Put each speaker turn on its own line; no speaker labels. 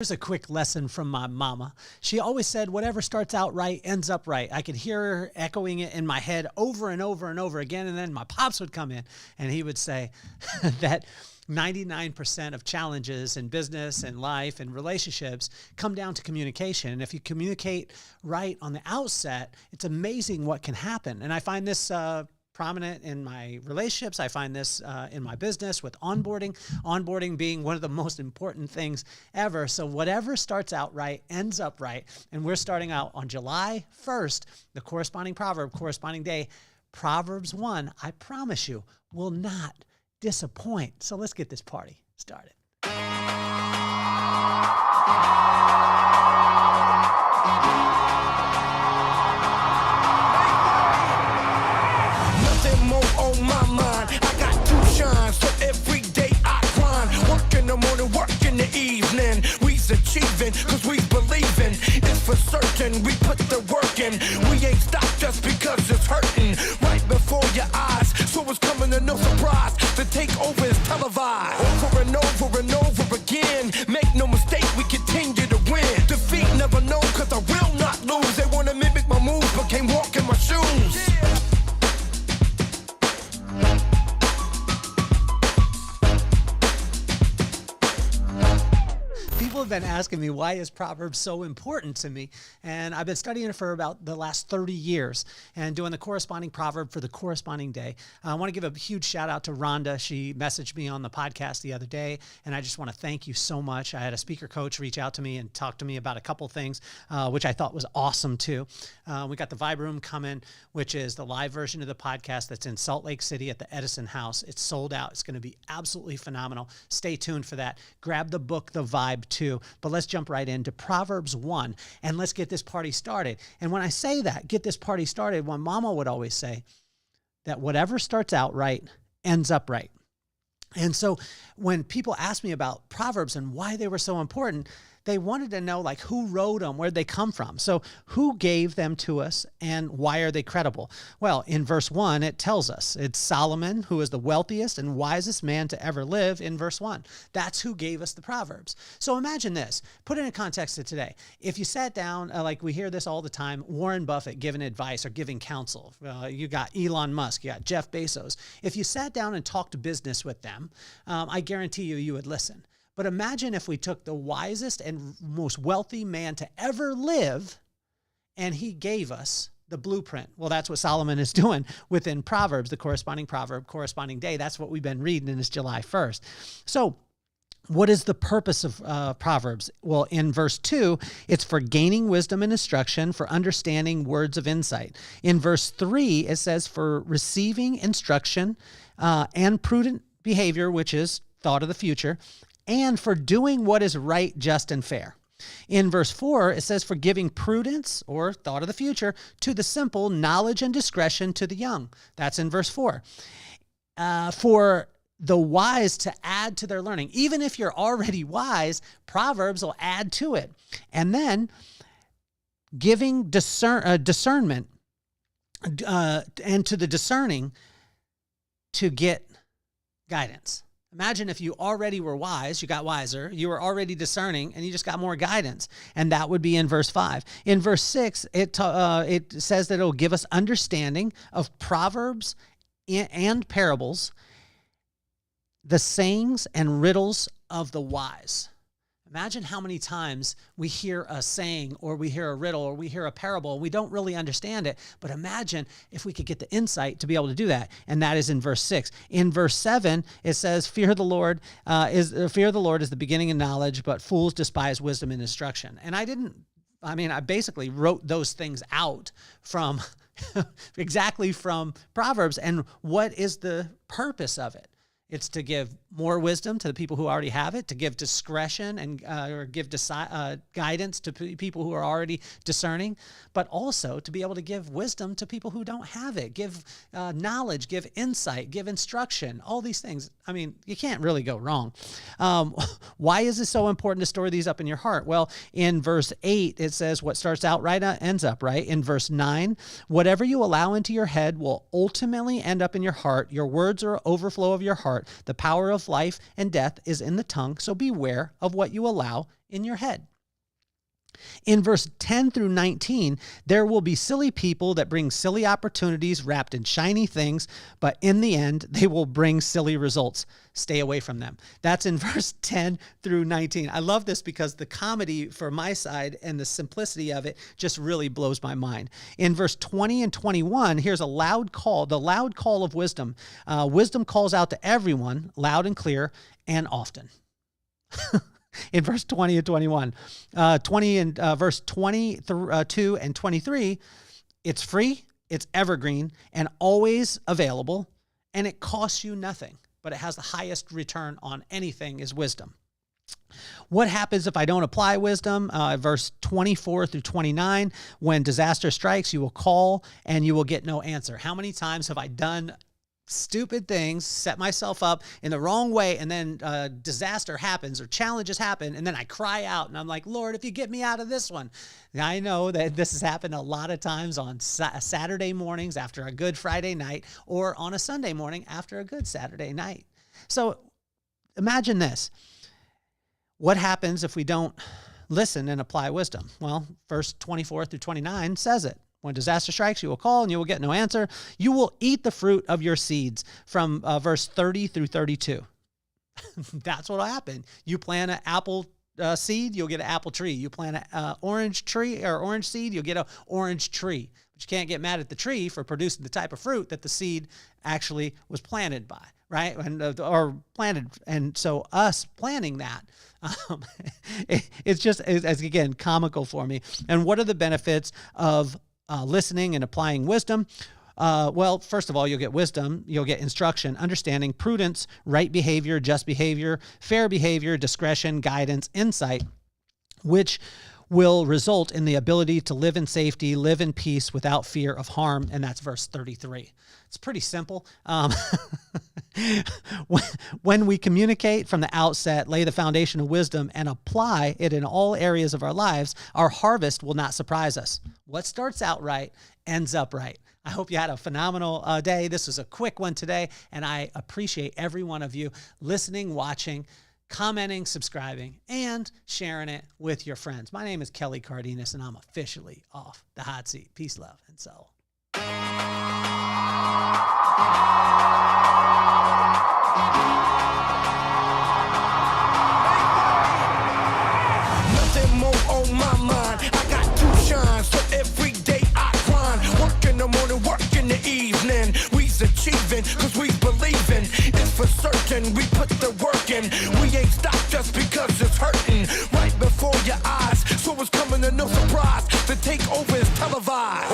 Here's a quick lesson from my mama. She always said, whatever starts out right ends up right. I could hear her echoing it in my head over and over and over again. And then my pops would come in and he would say that 99% of challenges in business and life and relationships come down to communication. And if you communicate right on the outset, it's amazing what can happen. And I find this prominent in my relationships. I find this in my business with onboarding being one of the most important things ever. So whatever starts out right ends up right. And we're starting out on July 1st, the corresponding proverb, corresponding day, Proverbs 1, I promise you, will not disappoint. So let's get this party started.
On my mind, I got two shines, so every day I grind. Work in the morning, work in the evening. We's achieving, cause we believing. It's for certain, we put the work in. We ain't stopped just because it's hurting. Right before your eyes, so it's coming to no surprise. The takeover is televised. Over and over and over again. Make no mistake, we continue to win. Defeat never known, cause I will not lose. They wanna mimic my moves, but can't walk in my shoes.
People have been asking me, why is Proverbs so important to me? And I've been studying it for about the last 30 years and doing the corresponding proverb for the corresponding day. I want to give a huge shout out to Rhonda. She messaged me on the podcast the other day, and I just want to thank you so much. I had a speaker coach reach out to me and talk to me about a couple things, which I thought was awesome too. We got the Vibe Room coming, which is the live version of the podcast that's in Salt Lake City at the Edison House. It's sold out. It's going to be absolutely phenomenal. Stay tuned for that. Grab the book, The Vibe, too. But let's jump right into Proverbs 1 and let's get this party started. And when I say that, get this party started, my mama would always say that whatever starts out right ends up right. And so when people ask me about Proverbs and why they were so important, they wanted to know, like, who wrote them, where'd they come from? So who gave them to us and why are they credible? Well, in verse 1, it tells us it's Solomon, who is the wealthiest and wisest man to ever live, in verse 1. That's who gave us the Proverbs. So imagine this, put it in context to today. If you sat down, like we hear this all the time, Warren Buffett giving advice or giving counsel. You got Elon Musk, you got Jeff Bezos. If you sat down and talked business with them, I guarantee you would listen. But imagine if we took the wisest and most wealthy man to ever live and he gave us the blueprint. Well, that's what Solomon is doing within Proverbs, the corresponding proverb, corresponding day. That's what we've been reading, and it's July 1st. So what is the purpose of Proverbs? Well, in verse 2, it's for gaining wisdom and instruction, for understanding words of insight. In verse 3, it says for receiving instruction and prudent behavior, which is thought of the future, and for doing what is right, just, and fair. In verse 4, it says for giving prudence, or thought of the future, to the simple, knowledge and discretion to the young. That's in verse 4. For the wise to add to their learning. Even if you're already wise, Proverbs will add to it. And then giving discernment and to the discerning to get guidance. Imagine if you already were wise, you got wiser, you were already discerning, and you just got more guidance. And that would be in verse 5. In verse 6, it says that it will give us understanding of proverbs and parables, the sayings and riddles of the wise. Imagine how many times we hear a saying or we hear a riddle or we hear a parable and we don't really understand it. But imagine if we could get the insight to be able to do that. And that is in verse 6. In verse 7, it says, fear of the Lord is the beginning of knowledge, but fools despise wisdom and instruction. And I basically wrote those things out from exactly from Proverbs. And what is the purpose of it? It's to give more wisdom to the people who already have it, to give discretion and or give guidance to people who are already discerning, but also to be able to give wisdom to people who don't have it, give knowledge, give insight, give instruction, all these things. I mean, you can't really go wrong. Why is it so important to store these up in your heart? Well, in verse 8, it says what starts out right ends up right. In verse 9, whatever you allow into your head will ultimately end up in your heart. Your words are overflow of your heart. The power of life and death is in the tongue, so beware of what you allow in your head. In verse 10 through 19, there will be silly people that bring silly opportunities wrapped in shiny things, but in the end, they will bring silly results. Stay away from them. That's in verse 10 through 19. I love this because the comedy for my side and the simplicity of it just really blows my mind. In verse 20 and 21, here's a loud call, the loud call of wisdom. Wisdom calls out to everyone, loud and clear, and often. In verse 20 and 21, verse 22 and 23, it's free, it's evergreen, and always available, and it costs you nothing, but it has the highest return on anything is wisdom. What happens if I don't apply wisdom? Verse 24 through 29, when disaster strikes, you will call and you will get no answer. How many times have I done stupid things, set myself up in the wrong way, and then disaster happens or challenges happen, and then I cry out, and I'm like, Lord, if you get me out of this one. Now, I know that this has happened a lot of times on Saturday mornings after a good Friday night, or on a Sunday morning after a good Saturday night. So imagine this. What happens if we don't listen and apply wisdom? Well, verse 24 through 29 says it. When disaster strikes, you will call and you will get no answer. You will eat the fruit of your seeds, from verse 30 through 32. That's what will happen. You plant an apple seed, you'll get an apple tree. You plant an orange tree or orange seed, you'll get an orange tree. But you can't get mad at the tree for producing the type of fruit that the seed actually was planted by, right? Or planted. And so us planting that, it's just, as again, comical for me. And what are the benefits of listening and applying wisdom? Well, first of all, you'll get wisdom, you'll get instruction, understanding, prudence, right behavior, just behavior, fair behavior, discretion, guidance, insight, which will result in the ability to live in safety, live in peace without fear of harm. And that's verse 33. It's pretty simple. When we communicate from the outset, lay the foundation of wisdom, and apply it in all areas of our lives, our harvest will not surprise us. What starts out right ends up right. I hope you had a phenomenal day. This was a quick one today, and I appreciate every one of you listening, watching, commenting, subscribing, and sharing it with your friends. My name is Kelly Cardenas, and I'm officially off the hot seat. Peace, love, and soul.
Nothing more on my mind. I got two shines, so every day I grind. Work in the morning, work in the evening. We's achieving, cause we believing. It's for certain, we put the work in. We ain't stopped just because it's hurting. Right before your eyes, so it's coming to no surprise. The takeover is televised.